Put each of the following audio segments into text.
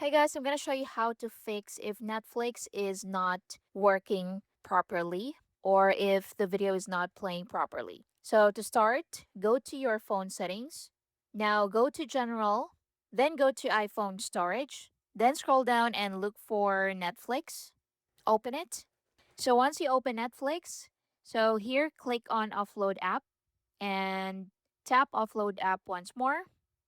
Hi guys, I'm gonna show you how to fix if Netflix is not working properly or if the video is not playing properly. So to start, go to your phone settings. Now go to general, then go to iPhone storage, then scroll down and look for Netflix. Open it. So once you open Netflix, so here click on offload app and tap offload app once more.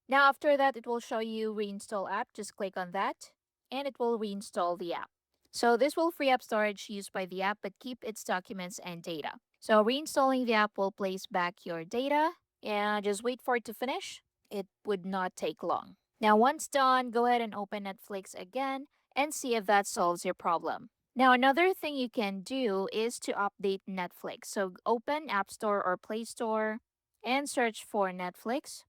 Now after that, it will show you reinstall app. Just click on that and it will reinstall the app. So this will free up storage used by the app but keep its documents and data. So reinstalling the app will place back your data and just wait for it to finish. It would not take long. Now once done, go ahead and open Netflix again and see if that solves your problem. Now another thing you can do is to update Netflix. So open App Store or Play Store and search for Netflix.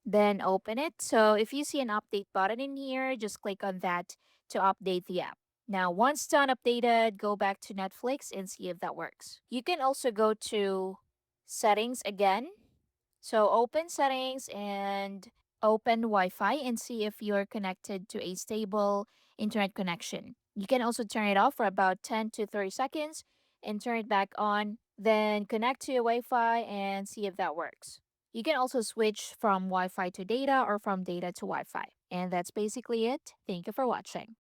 Then open it. So if you see an update button in here, just click on that to update the app. Now, once done updated, go back to Netflix and see if that works. You can also go to settings again. So open settings and open Wi-Fi and see if you're connected to a stable internet connection. You can also turn it off for about 10 to 30 seconds and turn it back on. Then connect to your Wi-Fi and see if that works. You can also switch from Wi-Fi to data or from data to Wi-Fi. And that's basically it. Thank you for watching.